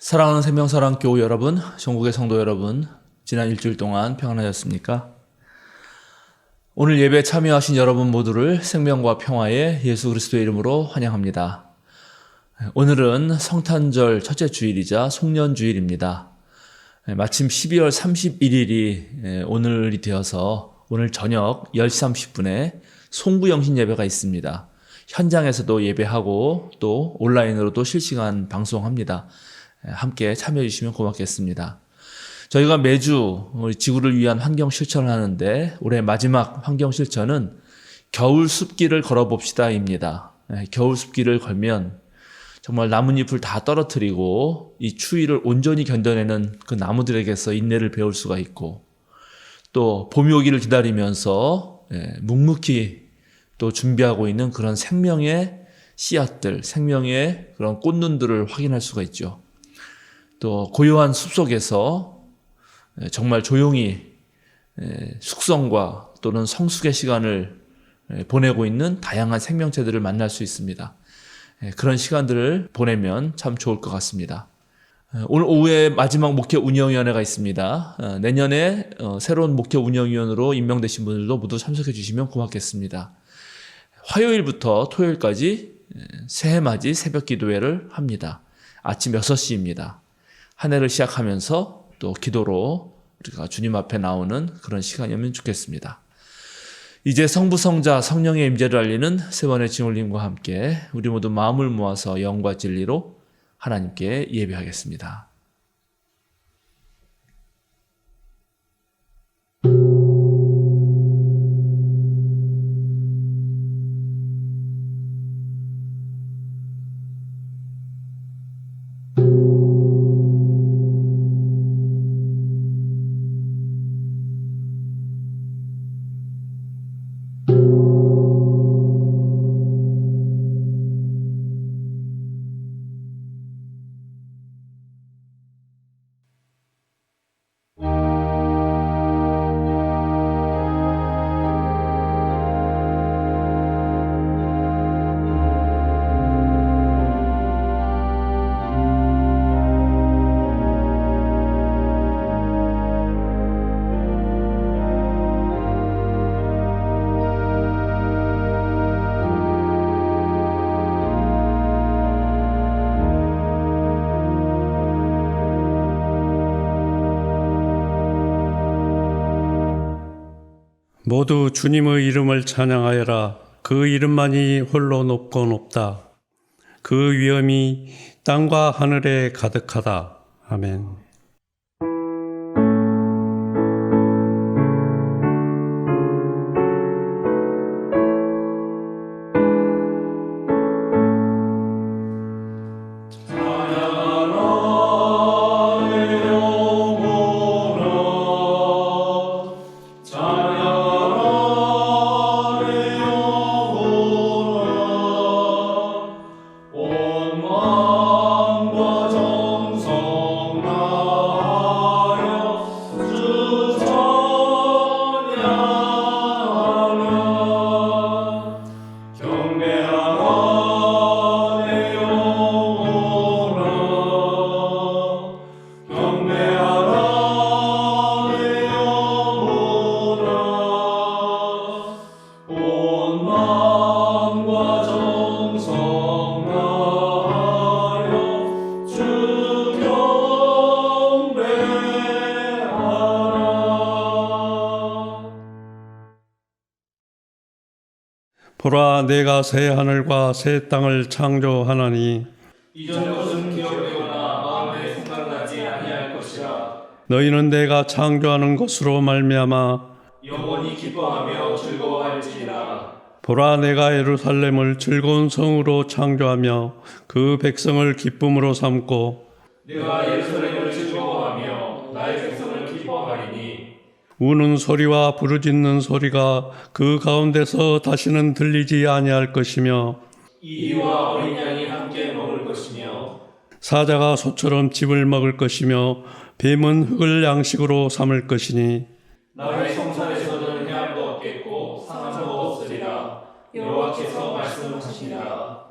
사랑하는 생명사랑교우 여러분, 전국의 성도 여러분, 지난 일주일 동안 평안하셨습니까? 오늘 예배에 참여하신 여러분 모두를 생명과 평화의 예수 그리스도의 이름으로 환영합니다. 오늘은 성탄절 첫째 주일이자 송년주일입니다. 마침 12월 31일이 오늘이 되어서 오늘 저녁 10시 30분에 송구영신 예배가 있습니다. 현장에서도 예배하고 또 온라인으로도 실시간 방송합니다. 함께 참여해 주시면 고맙겠습니다. 저희가 매주 우리 지구를 위한 환경 실천을 하는데 올해 마지막 환경 실천은 겨울 숲길을 걸어봅시다입니다. 겨울 숲길을 걸면 정말 나뭇잎을 다 떨어뜨리고 이 추위를 온전히 견뎌내는 그 나무들에게서 인내를 배울 수가 있고, 또 봄이 오기를 기다리면서 묵묵히 또 준비하고 있는 그런 생명의 씨앗들, 생명의 그런 꽃눈들을 확인할 수가 있죠. 또 고요한 숲속에서 정말 조용히 숙성과 또는 성숙의 시간을 보내고 있는 다양한 생명체들을 만날 수 있습니다. 그런 시간들을 보내면 참 좋을 것 같습니다. 오늘 오후에 마지막 목회 운영위원회가 있습니다. 내년에 새로운 목회 운영위원으로 임명되신 분들도 모두 참석해 주시면 고맙겠습니다. 화요일부터 토요일까지 새해맞이 새벽 기도회를 합니다. 아침 6시입니다. 한 해를 시작하면서 또 기도로 우리가 주님 앞에 나오는 그런 시간이면 좋겠습니다. 이제 성부, 성자, 성령의 임재를 알리는 세 번의 징홀림과 함께 우리 모두 마음을 모아서 영과 진리로 하나님께 예배하겠습니다. 모두 주님의 이름을 찬양하여라. 그 이름만이 홀로 높고 높다. 그 위엄이 땅과 하늘에 가득하다. 아멘. 보라, 내가 새 하늘과 새 땅을 창조하나니 이전 것은 기억되거나 마음에 생각나지 아니할 것이라. 너희는 내가 창조하는 것으로 말미암아 영원히 기뻐하며 즐거워할지니라. 보라, 내가 예루살렘을 즐거운 성으로 창조하며 그 백성을 기쁨으로 삼고 내가 예루살렘을 즐거워하며 나의 백성을 기뻐하리니 우는 소리와 부르짖는 소리가 그 가운데서 다시는 들리지 아니할 것이며 이와 어린 양이 함께 먹을 것이며 사자가 소처럼 짚을 먹을 것이며 뱀은 흙을 양식으로 삼을 것이니 나의 성산에서는 해함도 없겠고 상함도 없으리라. 여호와께서 말씀하시니라.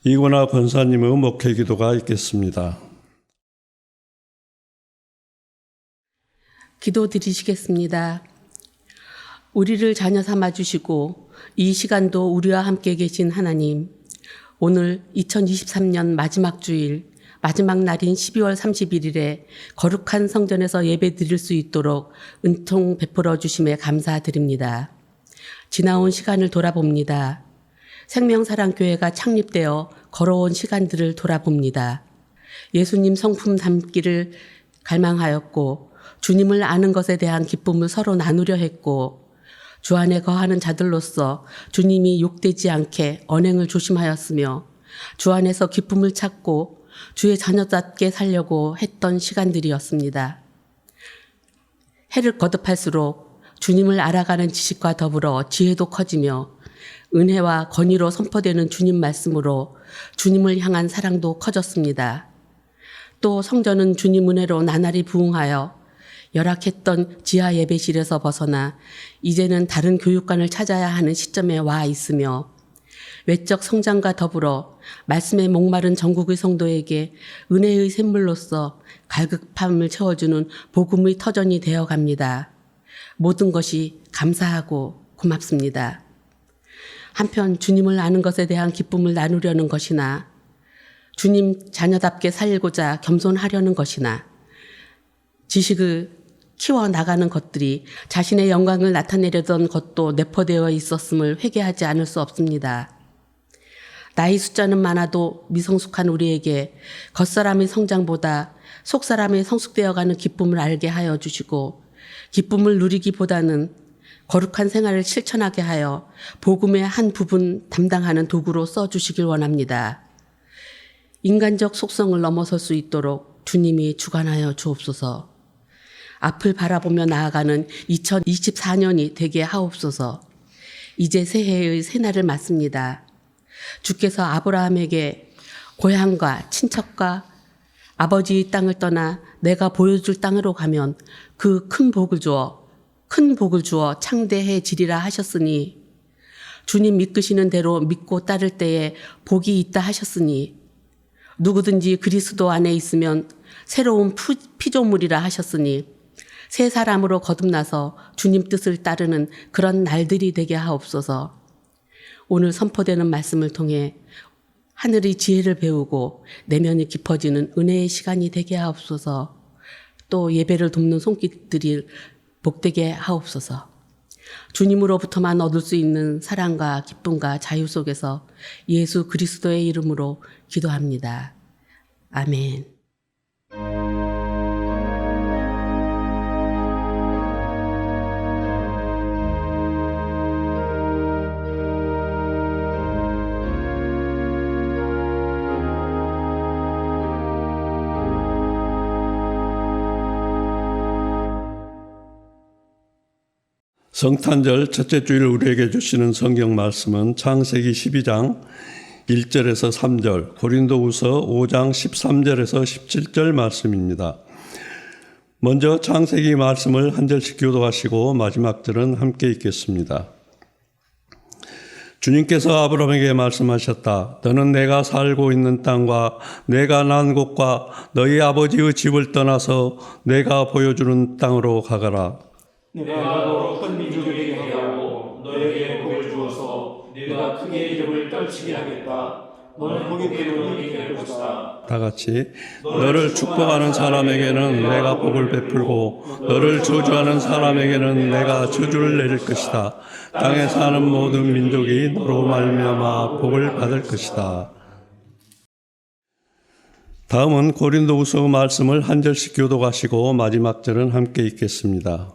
이구나 권사님의 목회 기도가 있겠습니다. 기도 드리시겠습니다. 우리를 자녀 삼아 주시고 이 시간도 우리와 함께 계신 하나님, 오늘 2023년 마지막 주일, 마지막 날인 12월 31일에 거룩한 성전에서 예배 드릴 수 있도록 은총 베풀어 주심에 감사드립니다. 지나온 시간을 돌아봅니다. 생명사랑교회가 창립되어 걸어온 시간들을 돌아봅니다. 예수님 성품 담기를 갈망하였고 주님을 아는 것에 대한 기쁨을 서로 나누려 했고 주 안에 거하는 자들로서 주님이 욕되지 않게 언행을 조심하였으며 주 안에서 기쁨을 찾고 주의 자녀답게 살려고 했던 시간들이었습니다. 해를 거듭할수록 주님을 알아가는 지식과 더불어 지혜도 커지며 은혜와 권위로 선포되는 주님 말씀으로 주님을 향한 사랑도 커졌습니다. 또 성전은 주님 은혜로 나날이 부흥하여 열악했던 지하 예배실에서 벗어나 이제는 다른 교육관을 찾아야 하는 시점에 와 있으며 외적 성장과 더불어 말씀에 목마른 전국의 성도에게 은혜의 샘물로서 갈급함을 채워주는 복음의 터전이 되어갑니다. 모든 것이 감사하고 고맙습니다. 한편 주님을 아는 것에 대한 기쁨을 나누려는 것이나 주님 자녀답게 살고자 겸손하려는 것이나 지식을 키워나가는 것들이 자신의 영광을 나타내려던 것도 내포되어 있었음을 회개하지 않을 수 없습니다. 나이 숫자는 많아도 미성숙한 우리에게 겉사람의 성장보다 속사람의 성숙되어가는 기쁨을 알게 하여 주시고 기쁨을 누리기보다는 거룩한 생활을 실천하게 하여 복음의 한 부분 담당하는 도구로 써주시길 원합니다. 인간적 속성을 넘어설 수 있도록 주님이 주관하여 주옵소서. 앞을 바라보며 나아가는 2024년이 되게 하옵소서. 이제 새해의 새날을 맞습니다. 주께서 아브라함에게 고향과 친척과 아버지의 땅을 떠나 내가 보여줄 땅으로 가면 그 큰 복을 주어 창대해 지리라 하셨으니 주님 이끄시는 대로 믿고 따를 때에 복이 있다 하셨으니 누구든지 그리스도 안에 있으면 새로운 피조물이라 하셨으니 새 사람으로 거듭나서 주님 뜻을 따르는 그런 날들이 되게 하옵소서. 오늘 선포되는 말씀을 통해 하늘의 지혜를 배우고 내면이 깊어지는 은혜의 시간이 되게 하옵소서. 또 예배를 돕는 손길들이 복되게 하옵소서. 주님으로부터만 얻을 수 있는 사랑과 기쁨과 자유 속에서 예수 그리스도의 이름으로 기도합니다. 아멘. 성탄절 첫째 주일 우리에게 주시는 성경 말씀은 창세기 12장 1절에서 3절, 고린도후서 5장 13절에서 17절 말씀입니다. 먼저 창세기 말씀을 한 절씩 교도하시고 마지막 절은 함께 읽겠습니다. 주님께서 아브라함에게 말씀하셨다. 너는 내가 살고 있는 땅과 내가 난 곳과 너희 아버지의 집을 떠나서 내가 보여주는 땅으로 가거라. 내가 너로 큰 민족이 되게 하고 너에게 복을 주어서 네가 크게 이름을 떨치게 하겠다. 너는 복이 될 것이다. 다 같이 너를 축복하는 사람에게는 내가 복을 베풀고 너를 저주하는 사람에게는 내가 저주를 내릴 것이다. 땅에 사는 모든 민족이 너로 말미암아 복을 받을 것이다. 다음은 고린도후서 말씀을 한 절씩 교독하시고 마지막 절은 함께 읽겠습니다.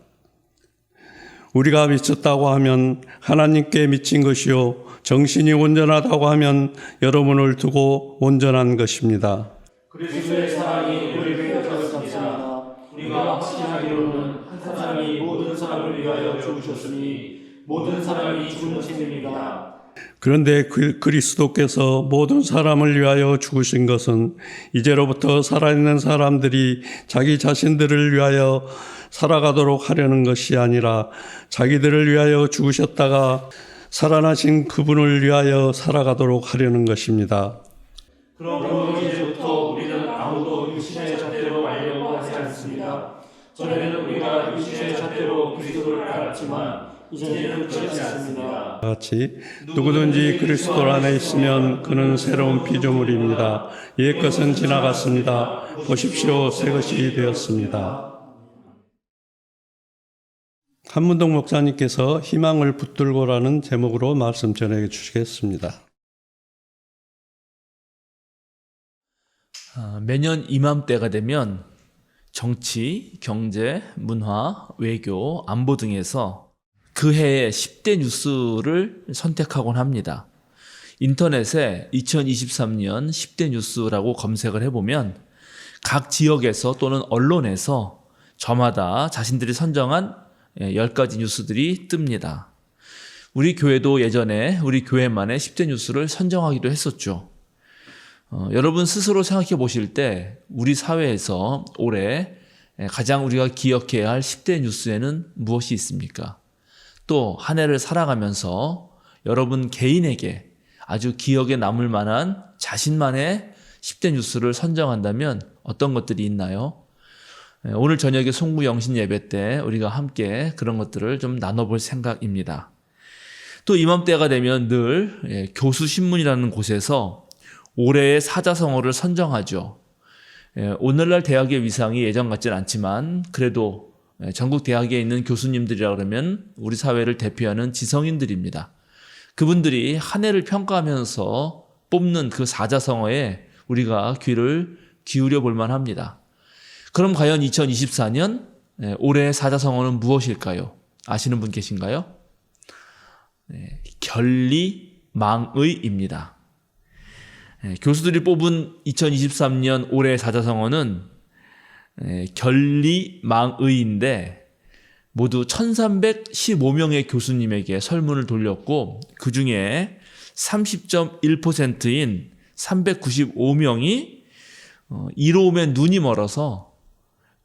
우리가 미쳤다고 하면 하나님께 미친 것이요 정신이 온전하다고 하면 여러분을 두고 온전한 것입니다. 그리스도의 사랑이 우리를 펴졌습니다. 우리가 확신하기로는 한 사람이 모든 사람을 위하여 죽으셨으니 모든 사람이 죽은 셈입니다. 그런데 그리스도께서 모든 사람을 위하여 죽으신 것은 이제로부터 살아있는 사람들이 자기 자신들을 위하여 살아가도록 하려는 것이 아니라 자기들을 위하여 죽으셨다가 살아나신 그분을 위하여 살아가도록 하려는 것입니다. 그러므로 이제부터 우리는 아무도 육신의 잣대로 알려고 하지 않습니다. 전에는 우리가 육신의 잣대로 그리스도를 알았지만 이제는 그렇지 않습니다. 같이 누구든지 그리스도 안에 있으면 그는 새로운 피조물입니다. 옛 것은 지나갔습니다. 보십시오, 새 것이 되었습니다. 한문동 목사님께서 희망을 붙들고라는 제목으로 말씀 전해 주시겠습니다. 매년 이맘때가 되면 정치, 경제, 문화, 외교, 안보 등에서 그 해의 10대 뉴스를 선택하곤 합니다. 인터넷에 2023년 10대 뉴스라고 검색을 해보면 각 지역에서 또는 언론에서 저마다 자신들이 선정한 10가지 뉴스들이 뜹니다. 우리 교회도 예전에 우리 교회만의 10대 뉴스를 선정하기도 했었죠. 여러분 스스로 생각해 보실 때 우리 사회에서 올해 가장 우리가 기억해야 할 10대 뉴스에는 무엇이 있습니까? 또 한 해를 살아가면서 여러분 개인에게 아주 기억에 남을 만한 자신만의 10대 뉴스를 선정한다면 어떤 것들이 있나요? 오늘 저녁에 송구 영신 예배 때 우리가 함께 그런 것들을 좀 나눠볼 생각입니다. 또 이맘때가 되면 늘 교수신문이라는 곳에서 올해의 사자성어를 선정하죠. 오늘날 대학의 위상이 예전 같지는 않지만 그래도 전국 대학에 있는 교수님들이라 그러면 우리 사회를 대표하는 지성인들입니다. 그분들이 한 해를 평가하면서 뽑는 그 사자성어에 우리가 귀를 기울여 볼 만합니다. 그럼 과연 2024년 올해의 사자성어는 무엇일까요? 아시는 분 계신가요? 결리망의입니다. 교수들이 뽑은 2023년 올해의 사자성어는 결리망의인데 모두 1315명의 교수님에게 설문을 돌렸고 그 중에 30.1%인 395명이 이로움에 눈이 멀어서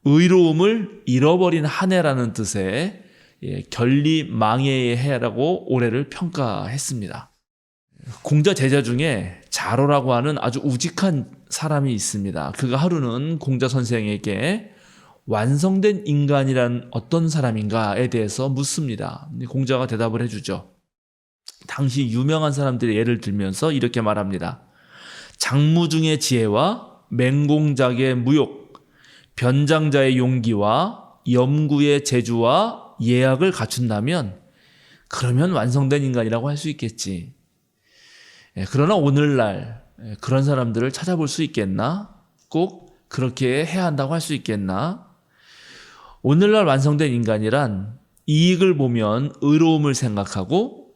의로움을 잃어버린 한 해라는 뜻의 결리망의의 해라고 올해를 평가했습니다. 공자 제자 중에 자로라고 하는 아주 우직한 사람이 있습니다. 그가 하루는 공자 선생에게 완성된 인간이란 어떤 사람인가에 대해서 묻습니다. 공자가 대답을 해주죠. 당시 유명한 사람들의 예를 들면서 이렇게 말합니다. 장무중의 지혜와 맹공작의 무욕, 변장자의 용기와 염구의 재주와 예약을 갖춘다면 그러면 완성된 인간이라고 할 수 있겠지. 그러나 오늘날 그런 사람들을 찾아볼 수 있겠나? 꼭 그렇게 해야 한다고 할 수 있겠나? 오늘날 완성된 인간이란 이익을 보면 의로움을 생각하고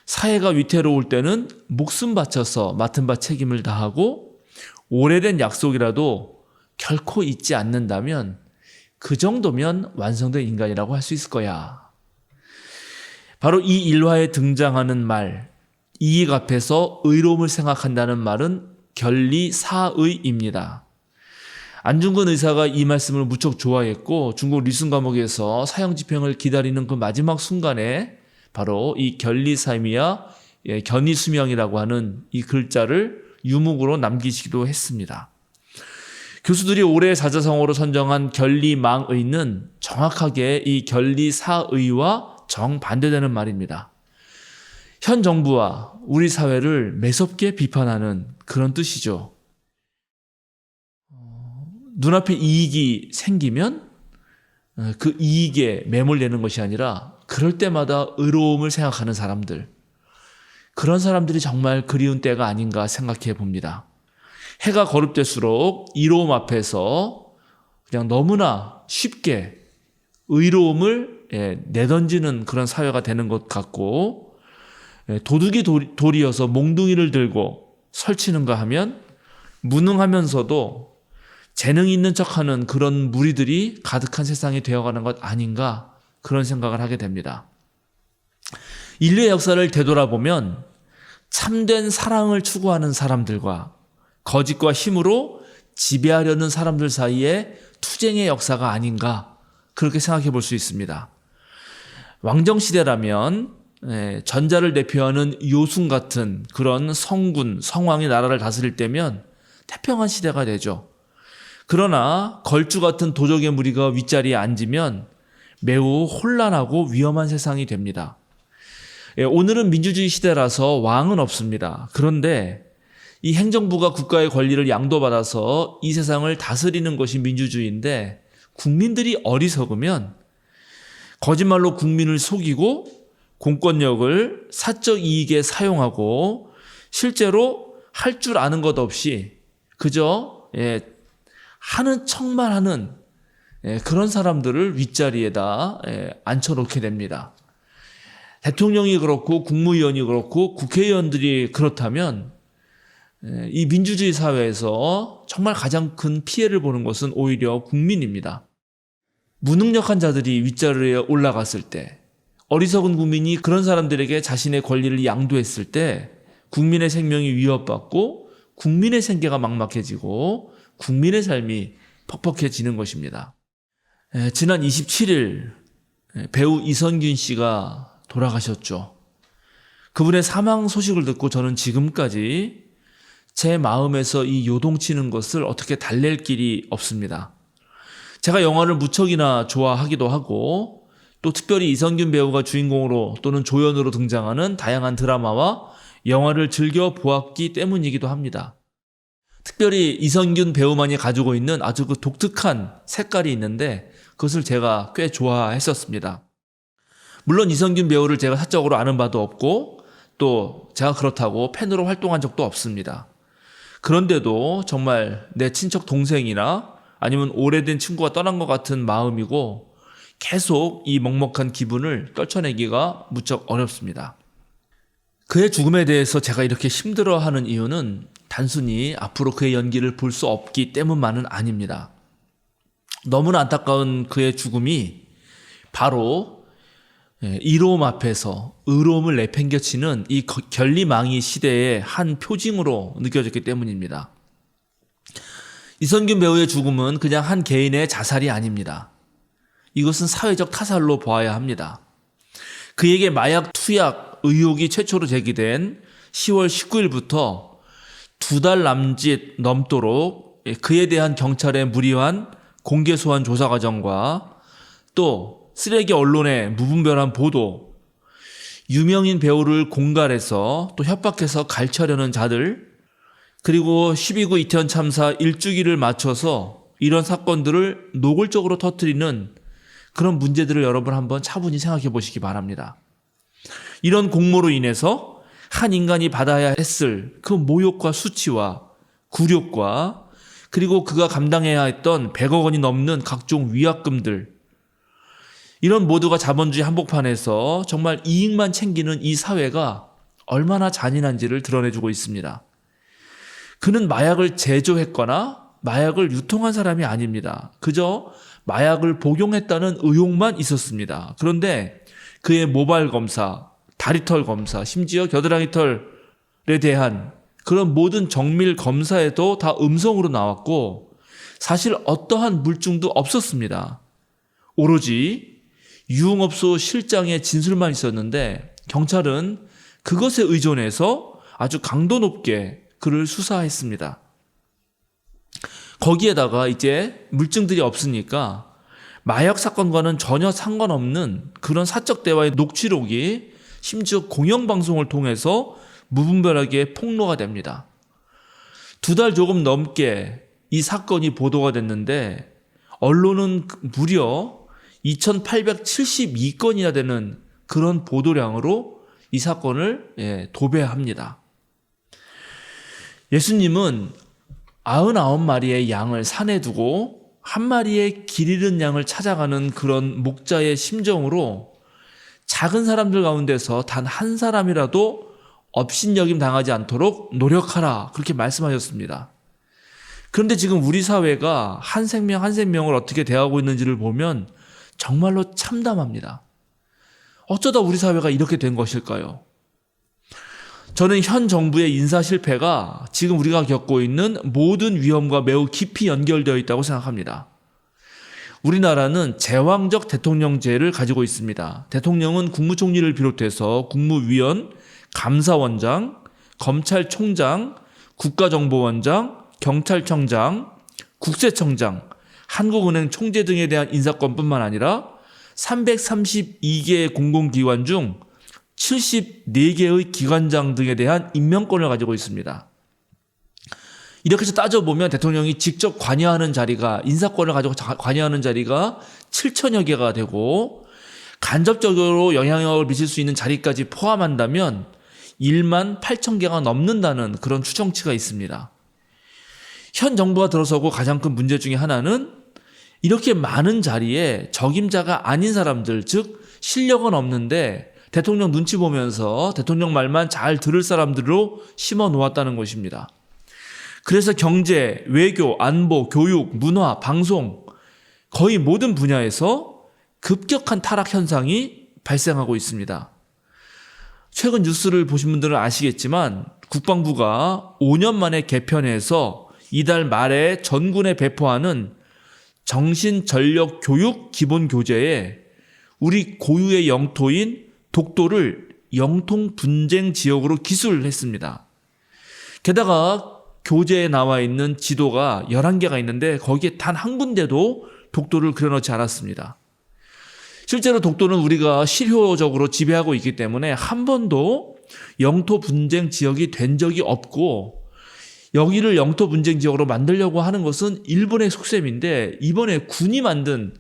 사회가 위태로울 때는 목숨 바쳐서 맡은 바 책임을 다하고 오래된 약속이라도 결코 잊지 않는다면 그 정도면 완성된 인간이라고 할 수 있을 거야. 바로 이 일화에 등장하는 말, 이익 앞에서 의로움을 생각한다는 말은 결리사의입니다. 안중근 의사가 이 말씀을 무척 좋아했고 중국 리순 감옥에서 사형 집행을 기다리는 그 마지막 순간에 바로 이 결리사의와 견의수명이라고 하는 이 글자를 유목으로 남기시기도 했습니다. 교수들이 올해 사자성어로 선정한 결리망의는 정확하게 이 결리사의와 정반대되는 말입니다. 현 정부와 우리 사회를 매섭게 비판하는 그런 뜻이죠. 눈앞에 이익이 생기면 그 이익에 매몰되는 것이 아니라 그럴 때마다 의로움을 생각하는 사람들, 그런 사람들이 정말 그리운 때가 아닌가 생각해 봅니다. 해가 거듭될수록 이로움 앞에서 그냥 너무나 쉽게 의로움을 내던지는 그런 사회가 되는 것 같고 도둑이 돌이어서 몽둥이를 들고 설치는가 하면 무능하면서도 재능 있는 척하는 그런 무리들이 가득한 세상이 되어가는 것 아닌가 그런 생각을 하게 됩니다. 인류의 역사를 되돌아보면 참된 사랑을 추구하는 사람들과 거짓과 힘으로 지배하려는 사람들 사이에 투쟁의 역사가 아닌가 그렇게 생각해 볼 수 있습니다. 왕정시대라면 전자를 대표하는 요순 같은 그런 성군, 성왕이 나라를 다스릴 때면 태평한 시대가 되죠. 그러나 걸주 같은 도적의 무리가 윗자리에 앉으면 매우 혼란하고 위험한 세상이 됩니다. 오늘은 민주주의 시대라서 왕은 없습니다. 그런데 이 행정부가 국가의 권리를 양도받아서 이 세상을 다스리는 것이 민주주의인데, 국민들이 어리석으면 거짓말로 국민을 속이고 공권력을 사적 이익에 사용하고 실제로 할 줄 아는 것 없이 그저 하는 척만 하는 그런 사람들을 윗자리에다 앉혀놓게 됩니다. 대통령이 그렇고 국무위원이 그렇고 국회의원들이 그렇다면 이 민주주의 사회에서 정말 가장 큰 피해를 보는 것은 오히려 국민입니다. 무능력한 자들이 윗자리에 올라갔을 때, 어리석은 국민이 그런 사람들에게 자신의 권리를 양도했을 때 국민의 생명이 위협받고 국민의 생계가 막막해지고 국민의 삶이 퍽퍽해지는 것입니다. 지난 27일 배우 이선균 씨가 돌아가셨죠. 그분의 사망 소식을 듣고 저는 지금까지 제 마음에서 이 요동치는 것을 어떻게 달랠 길이 없습니다. 제가 영화를 무척이나 좋아하기도 하고 또 특별히 이선균 배우가 주인공으로 또는 조연으로 등장하는 다양한 드라마와 영화를 즐겨 보았기 때문이기도 합니다. 특별히 이선균 배우만이 가지고 있는 아주 그 독특한 색깔이 있는데 그것을 제가 꽤 좋아했었습니다. 물론 이선균 배우를 제가 사적으로 아는 바도 없고 또 제가 그렇다고 팬으로 활동한 적도 없습니다. 그런데도 정말 내 친척 동생이나 아니면 오래된 친구가 떠난 것 같은 마음이고 계속 이 먹먹한 기분을 떨쳐내기가 무척 어렵습니다. 그의 죽음에 대해서 제가 이렇게 힘들어하는 이유는 단순히 앞으로 그의 연기를 볼 수 없기 때문만은 아닙니다. 너무나 안타까운 그의 죽음이 바로 이로움 앞에서 의로움을 내팽겨치는 이 결리망이 시대의 한 표징으로 느껴졌기 때문입니다. 이선균 배우의 죽음은 그냥 한 개인의 자살이 아닙니다. 이것은 사회적 타살로 보아야 합니다. 그에게 마약 투약 의혹이 최초로 제기된 10월 19일부터 2달 남짓 넘도록 그에 대한 경찰의 무리한 공개 소환 조사 과정과 또 쓰레기 언론의 무분별한 보도, 유명인 배우를 공갈해서 또 협박해서 갈취하려는 자들, 그리고 12구 이태원 참사 1주기를 맞춰서 이런 사건들을 노골적으로 터뜨리는 그런 문제들을 여러분 한번 차분히 생각해 보시기 바랍니다. 이런 공모로 인해서 한 인간이 받아야 했을 그 모욕과 수치와 굴욕과 그리고 그가 감당해야 했던 100억 원이 넘는 각종 위약금들, 이런 모두가 자본주의 한복판에서 정말 이익만 챙기는 이 사회가 얼마나 잔인한지를 드러내주고 있습니다. 그는 마약을 제조했거나 마약을 유통한 사람이 아닙니다. 그저 마약을 복용했다는 의혹만 있었습니다. 그런데 그의 모발 검사, 다리털 검사, 심지어 겨드랑이 털에 대한 그런 모든 정밀 검사에도 다 음성으로 나왔고 사실 어떠한 물증도 없었습니다. 오로지 유흥업소 실장의 진술만 있었는데 경찰은 그것에 의존해서 아주 강도 높게 그를 수사했습니다. 거기에다가 이제 물증들이 없으니까 마약 사건과는 전혀 상관없는 그런 사적 대화의 녹취록이 심지어 공영방송을 통해서 무분별하게 폭로가 됩니다. 2달 조금 넘게 이 사건이 보도가 됐는데 언론은 무려 2872건이나 되는 그런 보도량으로 이 사건을 도배합니다. 예수님은 99마리의 양을 산에 두고 한 마리의 길 잃은 양을 찾아가는 그런 목자의 심정으로 작은 사람들 가운데서 단 한 사람이라도 업신여김 당하지 않도록 노력하라, 그렇게 말씀하셨습니다. 그런데 지금 우리 사회가 한 생명 한 생명을 어떻게 대하고 있는지를 보면 정말로 참담합니다. 어쩌다 우리 사회가 이렇게 된 것일까요? 저는 현 정부의 인사 실패가 지금 우리가 겪고 있는 모든 위험과 매우 깊이 연결되어 있다고 생각합니다. 우리나라는 제왕적 대통령제를 가지고 있습니다. 대통령은 국무총리를 비롯해서 국무위원, 감사원장, 검찰총장, 국가정보원장, 경찰청장, 국세청장, 한국은행 총재 등에 대한 인사권뿐만 아니라 332개의 공공기관 중 74개의 기관장 등에 대한 임명권을 가지고 있습니다. 이렇게 해서 따져보면 대통령이 직접 관여하는 자리가, 인사권을 가지고 관여하는 자리가 7천여 개가 되고, 간접적으로 영향력을 미칠 수 있는 자리까지 포함한다면 1만 8천 개가 넘는다는 그런 추정치가 있습니다. 현 정부가 들어서고 가장 큰 문제 중에 하나는 이렇게 많은 자리에 적임자가 아닌 사람들, 즉 실력은 없는데 대통령 눈치 보면서 대통령 말만 잘 들을 사람들로 심어 놓았다는 것입니다. 그래서 경제, 외교, 안보, 교육, 문화, 방송 거의 모든 분야에서 급격한 타락 현상이 발생하고 있습니다. 최근 뉴스를 보신 분들은 아시겠지만 국방부가 5년 만에 개편해서 이달 말에 전군에 배포하는 정신전력교육 기본교재에 우리 고유의 영토인 독도를 영통분쟁 지역으로 기술을 했습니다. 게다가 교재에 나와 있는 지도가 11개가 있는데 거기에 단 한 군데도 독도를 그려놓지 않았습니다. 실제로 독도는 우리가 실효적으로 지배하고 있기 때문에 한 번도 영토 분쟁 지역이 된 적이 없고, 여기를 영토 분쟁 지역으로 만들려고 하는 것은 일본의 속셈인데 이번에 군이 만든,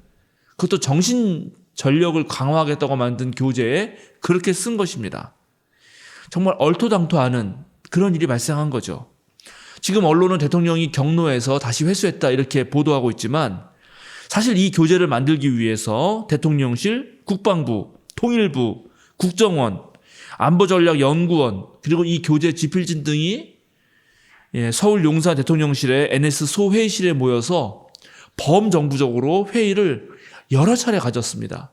그것도 정신 전력을 강화하겠다고 만든 교재에 그렇게 쓴 것입니다. 정말 얼토당토하는 그런 일이 발생한 거죠. 지금 언론은 대통령이 경로에서 다시 회수했다 이렇게 보도하고 있지만, 사실 이 교재를 만들기 위해서 대통령실, 국방부, 통일부, 국정원, 안보전략연구원, 그리고 이 교재 집필진 등이 서울 용산 대통령실의 NS 소회의실에 모여서 범정부적으로 회의를 여러 차례 가졌습니다.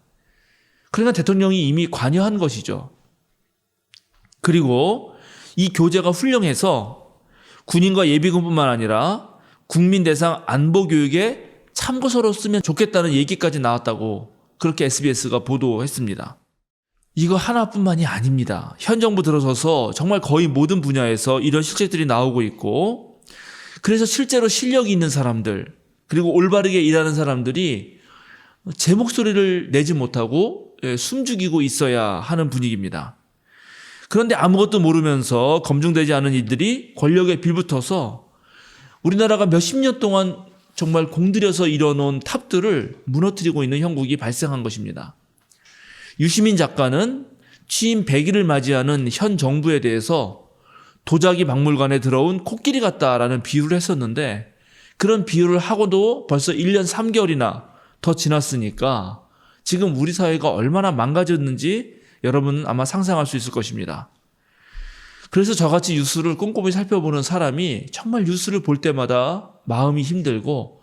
그러나 대통령이 이미 관여한 것이죠. 그리고 이 교재가 훌륭해서 군인과 예비군뿐만 아니라 국민 대상 안보교육에 참고서로 쓰면 좋겠다는 얘기까지 나왔다고 그렇게 SBS가 보도했습니다. 이거 하나뿐만이 아닙니다. 현 정부 들어서서 정말 거의 모든 분야에서 이런 실책들이 나오고 있고, 그래서 실제로 실력이 있는 사람들, 그리고 올바르게 일하는 사람들이 제 목소리를 내지 못하고 숨죽이고 있어야 하는 분위기입니다. 그런데 아무것도 모르면서 검증되지 않은 이들이 권력에 빌붙어서 우리나라가 몇십 년 동안 정말 공들여서 이뤄놓은 탑들을 무너뜨리고 있는 형국이 발생한 것입니다. 유시민 작가는 취임 100일을 맞이하는 현 정부에 대해서 도자기 박물관에 들어온 코끼리 같다라는 비유를 했었는데, 그런 비유를 하고도 벌써 1년 3개월이나 더 지났으니까 지금 우리 사회가 얼마나 망가졌는지 여러분은 아마 상상할 수 있을 것입니다. 그래서 저같이 뉴스를 꼼꼼히 살펴보는 사람이 정말 뉴스를 볼 때마다 마음이 힘들고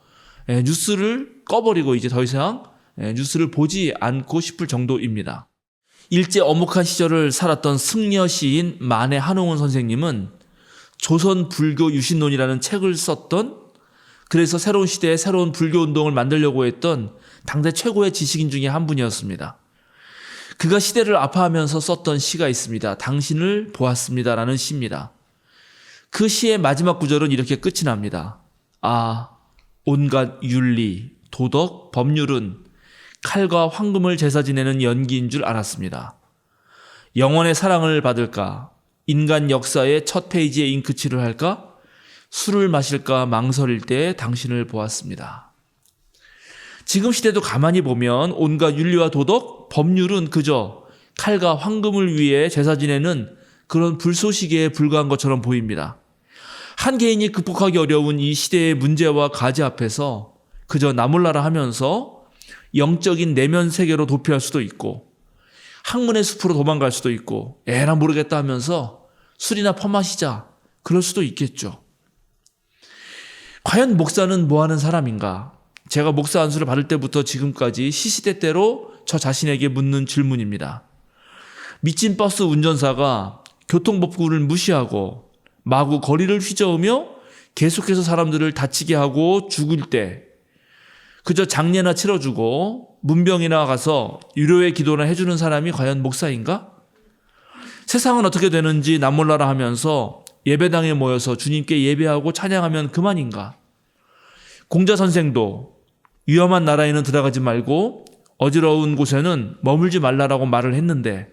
뉴스를 꺼버리고 이제 더 이상 뉴스를 보지 않고 싶을 정도입니다. 일제 어목한 시절을 살았던 승려 시인 만해 한홍운 선생님은 조선 불교 유신론이라는 책을 썼던, 그래서 새로운 시대에 새로운 불교 운동을 만들려고 했던 당대 최고의 지식인 중에 한 분이었습니다. 그가 시대를 아파하면서 썼던 시가 있습니다. 당신을 보았습니다라는 시입니다. 그 시의 마지막 구절은 이렇게 끝이 납니다. 아, 온갖 윤리, 도덕, 법률은 칼과 황금을 제사 지내는 연기인 줄 알았습니다. 영원의 사랑을 받을까? 인간 역사의 첫 페이지에 잉크칠을 할까? 술을 마실까 망설일 때 당신을 보았습니다. 지금 시대도 가만히 보면 온갖 윤리와 도덕, 법률은 그저 칼과 황금을 위해 제사 지내는 그런 불쏘시개에 불과한 것처럼 보입니다. 한 개인이 극복하기 어려운 이 시대의 문제와 과제 앞에서 그저 나 몰라라 하면서 영적인 내면 세계로 도피할 수도 있고, 학문의 숲으로 도망갈 수도 있고, 에라 모르겠다 하면서 술이나 퍼마시자 그럴 수도 있겠죠. 과연 목사는 뭐 하는 사람인가? 제가 목사 안수를 받을 때부터 지금까지 시시때때로 저 자신에게 묻는 질문입니다. 미친 버스 운전사가 교통법규를 무시하고 마구 거리를 휘저으며 계속해서 사람들을 다치게 하고 죽을 때 그저 장례나 치러주고 문병이나 가서 유료의 기도나 해주는 사람이 과연 목사인가? 세상은 어떻게 되는지 나 몰라라 하면서 예배당에 모여서 주님께 예배하고 찬양하면 그만인가? 공자 선생도 위험한 나라에는 들어가지 말고 어지러운 곳에는 머물지 말라라고 말을 했는데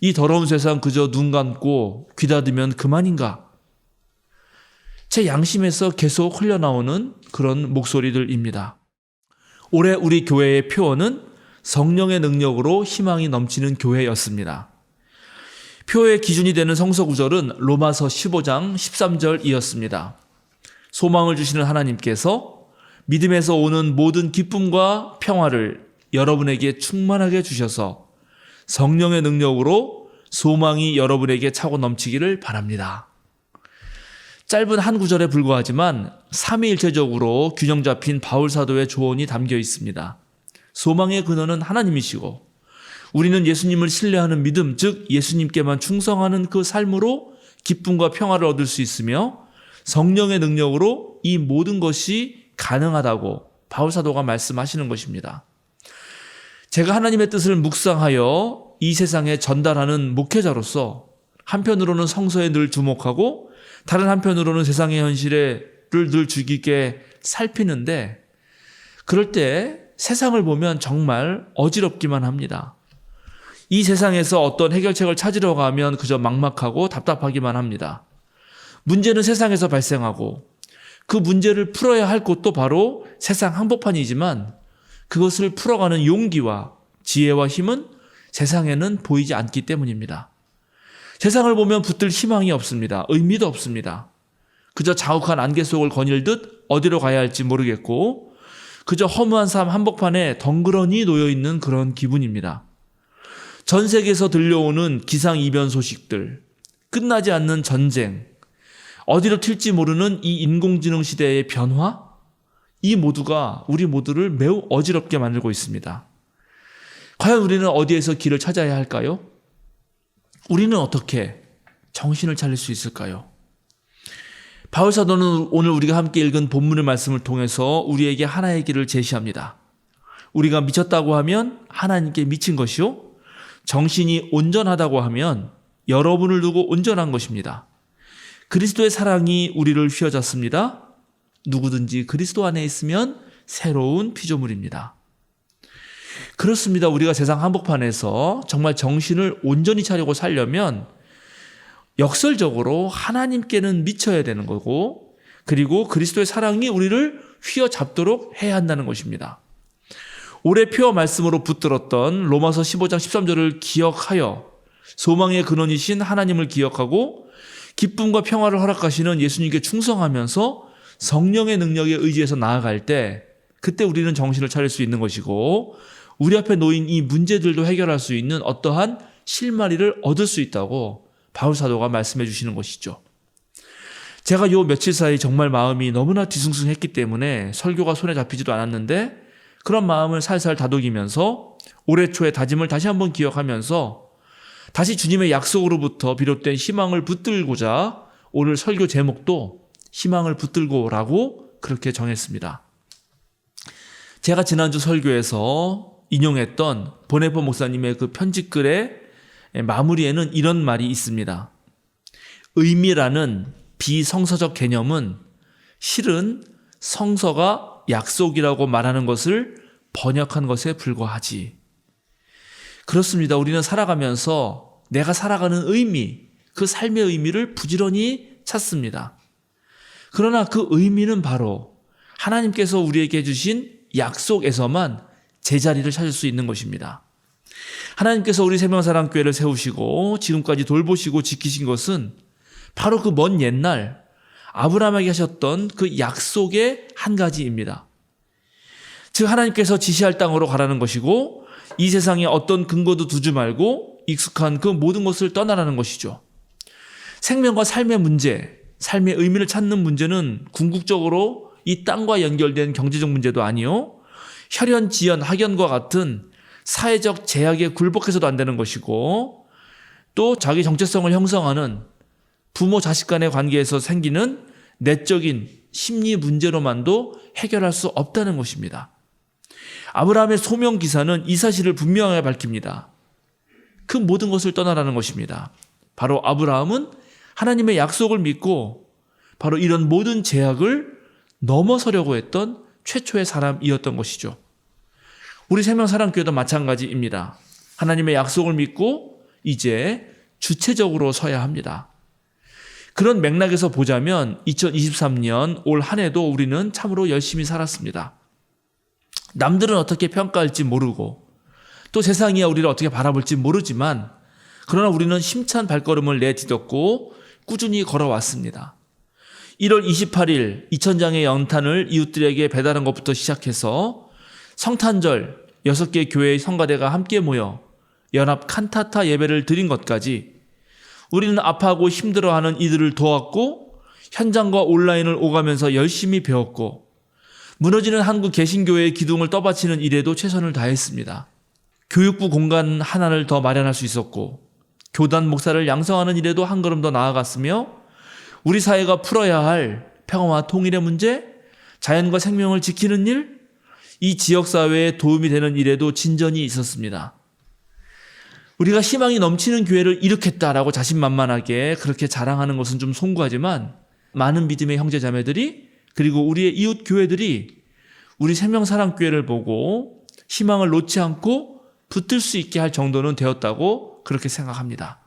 이 더러운 세상 그저 눈 감고 귀 닫으면 그만인가? 제 양심에서 계속 흘러나오는 그런 목소리들입니다. 올해 우리 교회의 표어는 성령의 능력으로 희망이 넘치는 교회였습니다. 표의 기준이 되는 성서 구절은 로마서 15장 13절이었습니다. 소망을 주시는 하나님께서 믿음에서 오는 모든 기쁨과 평화를 여러분에게 충만하게 주셔서 성령의 능력으로 소망이 여러분에게 차고 넘치기를 바랍니다. 짧은 한 구절에 불과하지만 삼위일체적으로 균형 잡힌 바울 사도의 조언이 담겨 있습니다. 소망의 근원은 하나님이시고 우리는 예수님을 신뢰하는 믿음, 즉 예수님께만 충성하는 그 삶으로 기쁨과 평화를 얻을 수 있으며 성령의 능력으로 이 모든 것이 가능하다고 바울 사도가 말씀하시는 것입니다. 제가 하나님의 뜻을 묵상하여 이 세상에 전달하는 목회자로서 한편으로는 성서에 늘 주목하고 다른 한편으로는 세상의 현실을 늘 주의 깊게 살피는데 그럴 때 세상을 보면 정말 어지럽기만 합니다. 이 세상에서 어떤 해결책을 찾으러 가면 그저 막막하고 답답하기만 합니다. 문제는 세상에서 발생하고 그 문제를 풀어야 할 곳도 바로 세상 한복판이지만 그것을 풀어가는 용기와 지혜와 힘은 세상에는 보이지 않기 때문입니다. 세상을 보면 붙들 희망이 없습니다. 의미도 없습니다. 그저 자욱한 안개 속을 거닐듯 어디로 가야 할지 모르겠고 그저 허무한 삶 한복판에 덩그러니 놓여있는 그런 기분입니다. 전 세계에서 들려오는 기상이변 소식들, 끝나지 않는 전쟁, 어디로 튈지 모르는 이 인공지능 시대의 변화, 이 모두가 우리 모두를 매우 어지럽게 만들고 있습니다. 과연 우리는 어디에서 길을 찾아야 할까요? 우리는 어떻게 정신을 차릴 수 있을까요? 바울 사도는 오늘 우리가 함께 읽은 본문의 말씀을 통해서 우리에게 하나의 길을 제시합니다. 우리가 미쳤다고 하면 하나님께 미친 것이요, 정신이 온전하다고 하면 여러분을 두고 온전한 것입니다. 그리스도의 사랑이 우리를 휘어잡습니다. 누구든지 그리스도 안에 있으면 새로운 피조물입니다. 그렇습니다. 우리가 세상 한복판에서 정말 정신을 온전히 차리고 살려면 역설적으로 하나님께는 미쳐야 되는 거고 그리고 그리스도의 사랑이 우리를 휘어잡도록 해야 한다는 것입니다. 올해 표어 말씀으로 붙들었던 로마서 15장 13절을 기억하여 소망의 근원이신 하나님을 기억하고 기쁨과 평화를 허락하시는 예수님께 충성하면서 성령의 능력에 의지해서 나아갈 때 그때 우리는 정신을 차릴 수 있는 것이고 우리 앞에 놓인 이 문제들도 해결할 수 있는 어떠한 실마리를 얻을 수 있다고 바울 사도가 말씀해 주시는 것이죠. 제가 요 며칠 사이 정말 마음이 너무나 뒤숭숭했기 때문에 설교가 손에 잡히지도 않았는데 그런 마음을 살살 다독이면서 올해 초에 다짐을 다시 한번 기억하면서 다시 주님의 약속으로부터 비롯된 희망을 붙들고자 오늘 설교 제목도 희망을 붙들고라고 그렇게 정했습니다. 제가 지난주 설교에서 인용했던 보네포 목사님의 그 편집글의 마무리에는 이런 말이 있습니다. 의미라는 비성서적 개념은 실은 성서가 약속이라고 말하는 것을 번역한 것에 불과하지. 그렇습니다. 우리는 살아가면서 내가 살아가는 의미, 그 삶의 의미를 부지런히 찾습니다. 그러나 그 의미는 바로 하나님께서 우리에게 해주신 약속에서만 제자리를 찾을 수 있는 것입니다. 하나님께서 우리 생명사랑교회를 세우시고 지금까지 돌보시고 지키신 것은 바로 그 먼 옛날 아브라함에게 하셨던 그 약속의 한 가지입니다. 즉 하나님께서 지시할 땅으로 가라는 것이고 이 세상에 어떤 근거도 두지 말고 익숙한 그 모든 것을 떠나라는 것이죠. 생명과 삶의 문제, 삶의 의미를 찾는 문제는 궁극적으로 이 땅과 연결된 경제적 문제도 아니요, 혈연, 지연, 학연과 같은 사회적 제약에 굴복해서도 안 되는 것이고 또 자기 정체성을 형성하는 부모 자식 간의 관계에서 생기는 내적인 심리 문제로만도 해결할 수 없다는 것입니다. 아브라함의 소명 기사는 이 사실을 분명하게 밝힙니다. 그 모든 것을 떠나라는 것입니다. 바로 아브라함은 하나님의 약속을 믿고 바로 이런 모든 제약을 넘어서려고 했던 최초의 사람이었던 것이죠. 우리 생명사랑교회도 마찬가지입니다. 하나님의 약속을 믿고 이제 주체적으로 서야 합니다. 그런 맥락에서 보자면 2023년 올 한 해도 우리는 참으로 열심히 살았습니다. 남들은 어떻게 평가할지 모르고 또 세상이 우리를 어떻게 바라볼지 모르지만 그러나 우리는 힘찬 발걸음을 내딛었고 꾸준히 걸어왔습니다. 1월 28일 2000장의 연탄을 이웃들에게 배달한 것부터 시작해서 성탄절 6개 교회의 성가대가 함께 모여 연합 칸타타 예배를 드린 것까지 우리는 아파하고 힘들어하는 이들을 도왔고 현장과 온라인을 오가면서 열심히 배웠고 무너지는 한국 개신교회의 기둥을 떠받치는 일에도 최선을 다했습니다. 교육부 공간 하나를 더 마련할 수 있었고 교단 목사를 양성하는 일에도 한 걸음 더 나아갔으며 우리 사회가 풀어야 할 평화와 통일의 문제, 자연과 생명을 지키는 일, 이 지역사회에 도움이 되는 일에도 진전이 있었습니다. 우리가 희망이 넘치는 교회를 일으켰다라고 자신만만하게 그렇게 자랑하는 것은 좀 송구하지만 많은 믿음의 형제자매들이 그리고 우리의 이웃 교회들이 우리 생명사랑교회를 보고 희망을 놓지 않고 붙들 수 있게 할 정도는 되었다고 그렇게 생각합니다.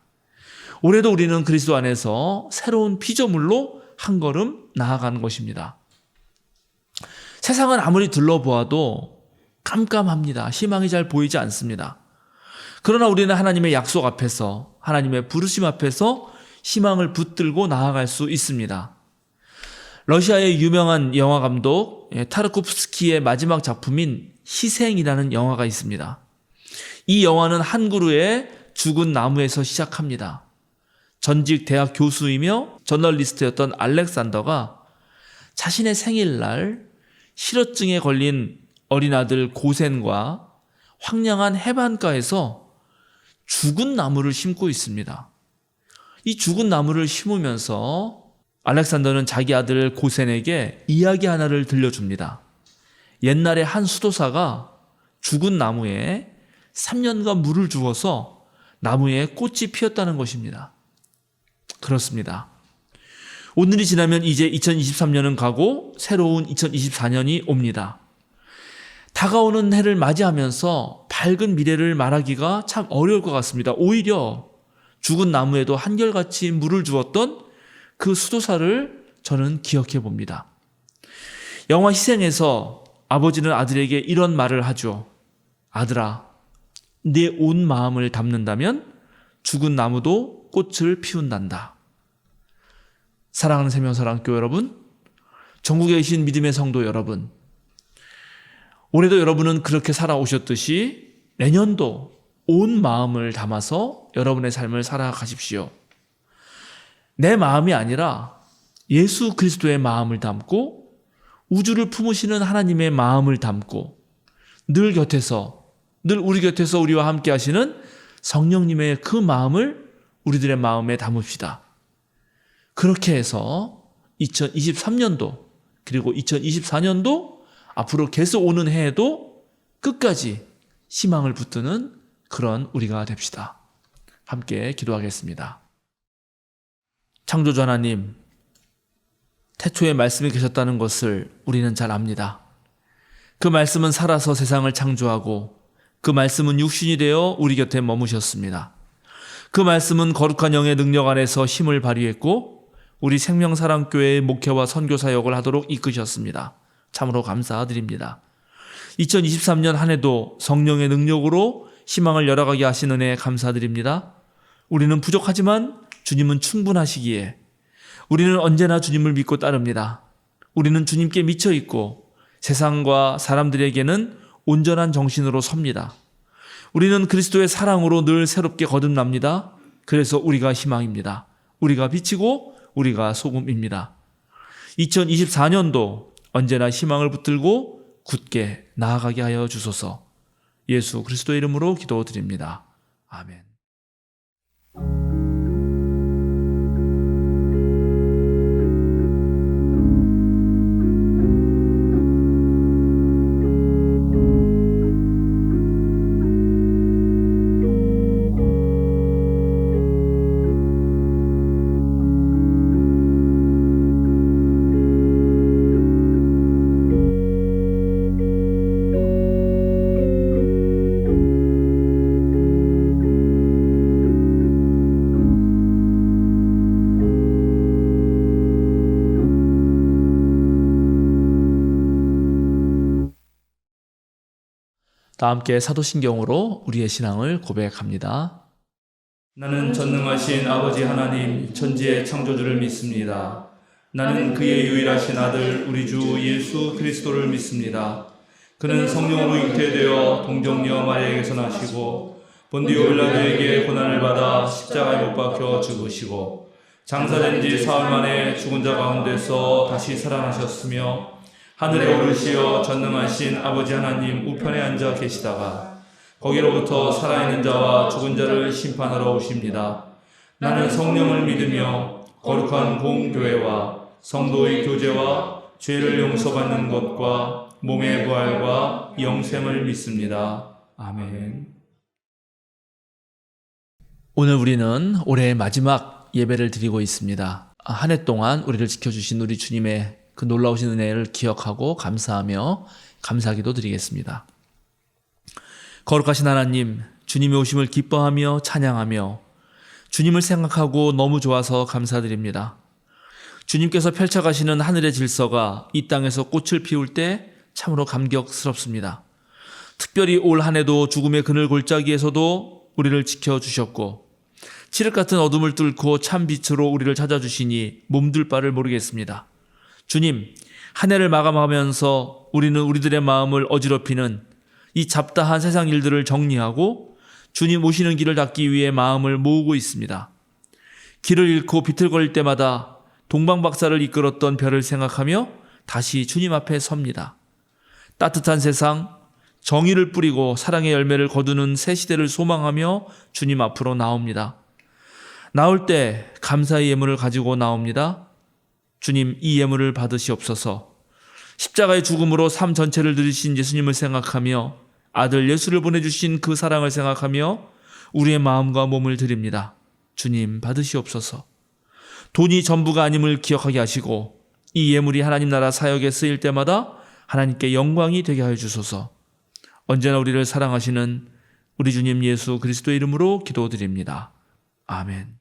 올해도 우리는 그리스도 안에서 새로운 피조물로 한 걸음 나아가는 것입니다. 세상은 아무리 둘러보아도 깜깜합니다. 희망이 잘 보이지 않습니다. 그러나 우리는 하나님의 약속 앞에서 하나님의 부르심 앞에서 희망을 붙들고 나아갈 수 있습니다. 러시아의 유명한 영화 감독 타르코프스키의 마지막 작품인 희생이라는 영화가 있습니다. 이 영화는 한 그루의 죽은 나무에서 시작합니다. 전직 대학 교수이며 저널리스트였던 알렉산더가 자신의 생일날 실어증에 걸린 어린아들 고센과 황량한 해변가에서 죽은 나무를 심고 있습니다. 이 죽은 나무를 심으면서 알렉산더는 자기 아들 고센에게 이야기 하나를 들려줍니다. 옛날에 한 수도사가 죽은 나무에 3년간 물을 주어서 나무에 꽃이 피었다는 것입니다. 그렇습니다. 오늘이 지나면 이제 2023년은 가고 새로운 2024년이 옵니다. 다가오는 해를 맞이하면서 밝은 미래를 말하기가 참 어려울 것 같습니다. 오히려 죽은 나무에도 한결같이 물을 주었던 그 수도사를 저는 기억해 봅니다. 영화 희생에서 아버지는 아들에게 이런 말을 하죠. 아들아, 내 온 마음을 담는다면 죽은 나무도 꽃을 피운단다. 사랑하는 생명사랑교회 여러분, 전국에 계신 믿음의 성도 여러분, 올해도 여러분은 그렇게 살아오셨듯이 내년도 온 마음을 담아서 여러분의 삶을 살아가십시오. 내 마음이 아니라 예수 그리스도의 마음을 담고 우주를 품으시는 하나님의 마음을 담고 늘 우리 곁에서 우리와 함께 하시는 성령님의 그 마음을 우리들의 마음에 담읍시다. 그렇게 해서 2023년도 그리고 2024년도 앞으로 계속 오는 해에도 끝까지 희망을 붙드는 그런 우리가 됩시다. 함께 기도하겠습니다. 창조주 하나님, 태초에 말씀이 계셨다는 것을 우리는 잘 압니다. 그 말씀은 살아서 세상을 창조하고 그 말씀은 육신이 되어 우리 곁에 머무셨습니다. 그 말씀은 거룩한 영의 능력 안에서 힘을 발휘했고 우리 생명사랑교회의 목회와 선교 사역을 하도록 이끄셨습니다. 참으로 감사드립니다. 2023년 한 해도 성령의 능력으로 희망을 열어가게 하신 은혜에 감사드립니다. 우리는 부족하지만 주님은 충분하시기에 우리는 언제나 주님을 믿고 따릅니다. 우리는 주님께 미쳐 있고 세상과 사람들에게는 온전한 정신으로 섭니다. 우리는 그리스도의 사랑으로 늘 새롭게 거듭납니다. 그래서 우리가 희망입니다. 우리가 빛이고 우리가 소금입니다. 2024년도 언제나 희망을 붙들고 굳게 나아가게 하여 주소서. 예수 그리스도의 이름으로 기도드립니다. 아멘. 다 함께 사도신경으로 우리의 신앙을 고백합니다. 나는 전능하신 아버지 하나님 천지의 창조주를 믿습니다. 나는 그의 유일하신 아들 우리 주 예수 그리스도를 믿습니다. 그는 성령으로 잉태되어 동정녀 마리아에게서 나시고 본디오 빌라도에게 고난을 받아 십자가에 못 박혀 죽으시고 장사된 지 사흘 만에 죽은 자 가운데서 다시 살아나셨으며 하늘에 오르시어 전능하신 아버지 하나님 우편에 앉아 계시다가 거기로부터 살아있는 자와 죽은 자를 심판하러 오십니다. 나는 성령을 믿으며 거룩한 공교회와 성도의 교제와 죄를 용서받는 것과 몸의 부활과 영생을 믿습니다. 아멘. 오늘 우리는 올해의 마지막 예배를 드리고 있습니다. 한 해 동안 우리를 지켜주신 우리 주님의 그 놀라우신 은혜를 기억하고 감사하며 감사기도 드리겠습니다. 거룩하신 하나님, 주님의 오심을 기뻐하며 찬양하며 주님을 생각하고 너무 좋아서 감사드립니다. 주님께서 펼쳐가시는 하늘의 질서가 이 땅에서 꽃을 피울 때 참으로 감격스럽습니다. 특별히 올 한 해도 죽음의 그늘 골짜기에서도 우리를 지켜주셨고 칠흑 같은 어둠을 뚫고 참 빛으로 우리를 찾아주시니 몸둘 바를 모르겠습니다. 주님, 한 해를 마감하면서 우리는 우리들의 마음을 어지럽히는 이 잡다한 세상 일들을 정리하고 주님 오시는 길을 닦기 위해 마음을 모으고 있습니다. 길을 잃고 비틀거릴 때마다 동방박사를 이끌었던 별을 생각하며 다시 주님 앞에 섭니다. 따뜻한 세상, 정의를 뿌리고 사랑의 열매를 거두는 새 시대를 소망하며 주님 앞으로 나옵니다. 나올 때 감사의 예물을 가지고 나옵니다. 주님, 이 예물을 받으시옵소서. 십자가의 죽음으로 삶 전체를 누리신 예수님을 생각하며 아들 예수를 보내주신 그 사랑을 생각하며 우리의 마음과 몸을 드립니다. 주님, 받으시옵소서. 돈이 전부가 아님을 기억하게 하시고 이 예물이 하나님 나라 사역에 쓰일 때마다 하나님께 영광이 되게 하여 주소서. 언제나 우리를 사랑하시는 우리 주님 예수 그리스도의 이름으로 기도드립니다. 아멘.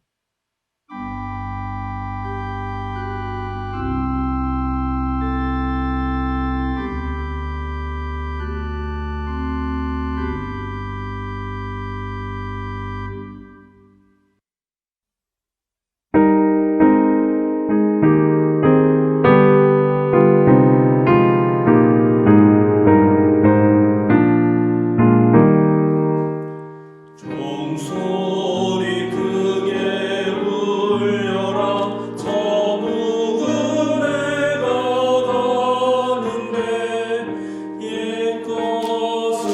종소리 크게 울려라 저 묵은 해가 가는데 옛것을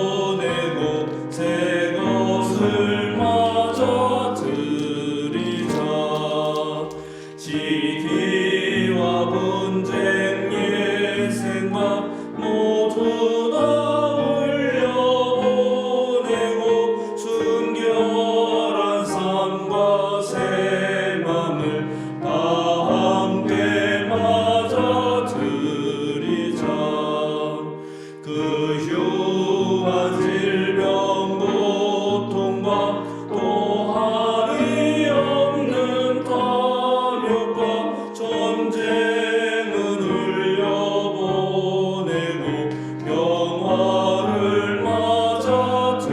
흘려보내고 새것을 맞아들이자 시기와 분쟁 예생과 모두 다 순결한 삶과 새 맘을 다 함께 맞아들이자 그 흉한 질병 고통과 또 한이 없는 탐욕과 전쟁은 흘려보내고 평화를 맞아들이자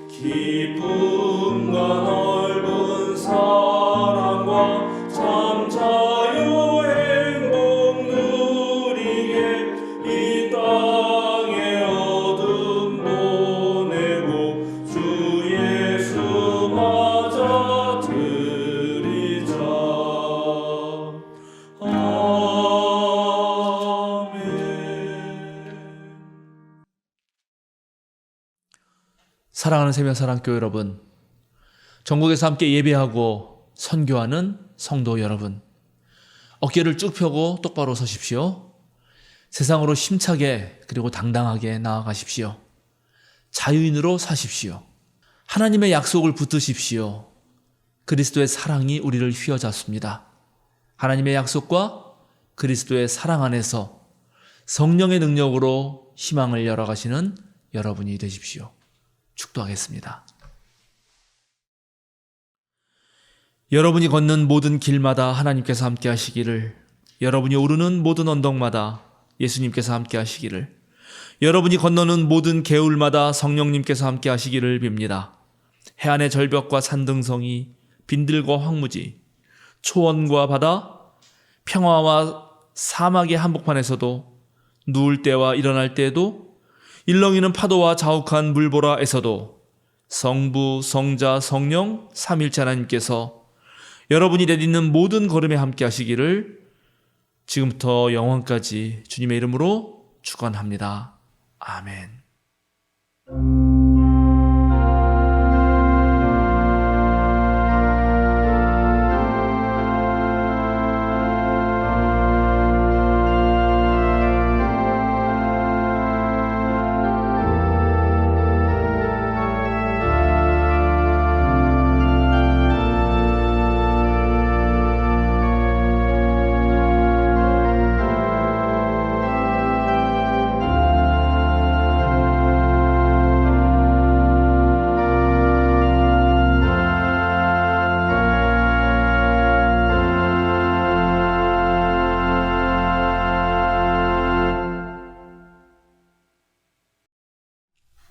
기쁨과 넓은 사랑과 참 자유 행복 누리게 이 땅에 어둠 보내고 주 예수 맞아들이자. 아멘. 사랑하는 새벽사랑교회 여러분, 전국에서 함께 예배하고 선교하는 성도 여러분, 어깨를 쭉 펴고 똑바로 서십시오. 세상으로 힘차게 그리고 당당하게 나아가십시오. 자유인으로 사십시오. 하나님의 약속을 붙드십시오. 그리스도의 사랑이 우리를 휘어잡습니다. 하나님의 약속과 그리스도의 사랑 안에서 성령의 능력으로 희망을 열어가시는 여러분이 되십시오. 축도하겠습니다. 여러분이 걷는 모든 길마다 하나님께서 함께 하시기를, 여러분이 오르는 모든 언덕마다 예수님께서 함께 하시기를, 여러분이 건너는 모든 개울마다 성령님께서 함께 하시기를 빕니다. 해안의 절벽과 산등성이, 빈들과 황무지, 초원과 바다, 평화와 사막의 한복판에서도, 누울 때와 일어날 때에도, 일렁이는 파도와 자욱한 물보라에서도 성부, 성자, 성령, 삼일체 하나님께서 여러분이 내딛는 모든 걸음에 함께 하시기를 지금부터 영원까지 주님의 이름으로 축원합니다. 아멘.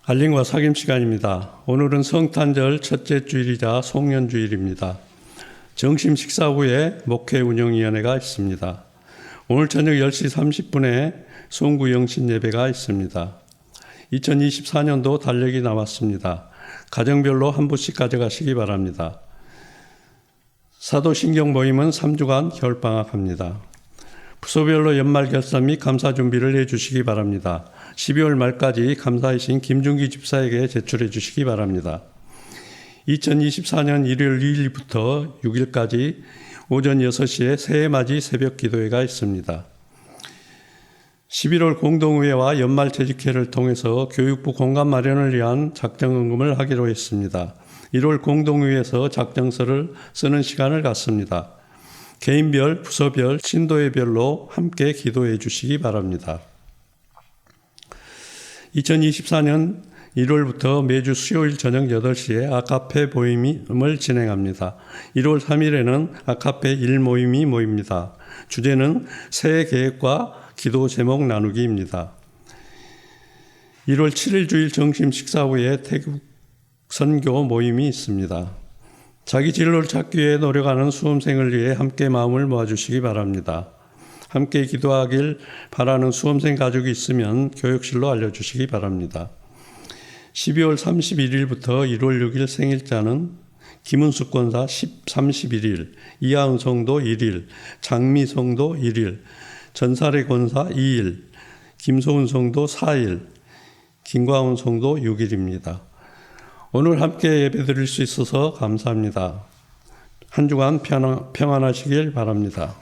알림과 사귐 시간입니다. 오늘은 성탄절 첫째 주일이자 송년주일입니다. 정심 식사 후에 목회 운영위원회가 있습니다. 오늘 저녁 10시 30분에 송구 영신 예배가 있습니다. 2024년도 달력이 나왔습니다. 가정별로 한 부씩 가져가시기 바랍니다. 사도신경 모임은 3주간 겨울방학합니다. 부서별로 연말 결산 및 감사 준비를 해주시기 바랍니다. 12월 말까지 감사이신 김준기 집사에게 제출해 주시기 바랍니다. 2024년 1월 2일부터 6일까지 오전 6시에 새해맞이 새벽 기도회가 있습니다. 11월 공동의회와 연말 재직회를 통해서 교육부 공간 마련을 위한 작정헌금을 하기로 했습니다. 1월 공동의회에서 작정서를 쓰는 시간을 갖습니다. 개인별, 부서별, 신도회별로 함께 기도해 주시기 바랍니다. 2024년 1월부터 매주 수요일 저녁 8시에 아카페 모임을 진행합니다. 1월 3일에는 아카페 1모임이 모입니다. 주제는 새해 계획과 기도 제목 나누기입니다. 1월 7일 주일 점심 식사 후에 태국 선교 모임이 있습니다. 자기 진로를 찾기 위해 노력하는 수험생을 위해 함께 마음을 모아주시기 바랍니다. 함께 기도하길 바라는 수험생 가족이 있으면 교육실로 알려주시기 바랍니다. 12월 31일부터 1월 6일 생일자는 김은숙 권사 31일, 이하은 성도 1일, 장미 성도 1일, 전사래 권사 2일, 김소은 성도 4일, 김광훈 성도 6일입니다. 오늘 함께 예배드릴 수 있어서 감사합니다. 한 주간 평안하시길 바랍니다.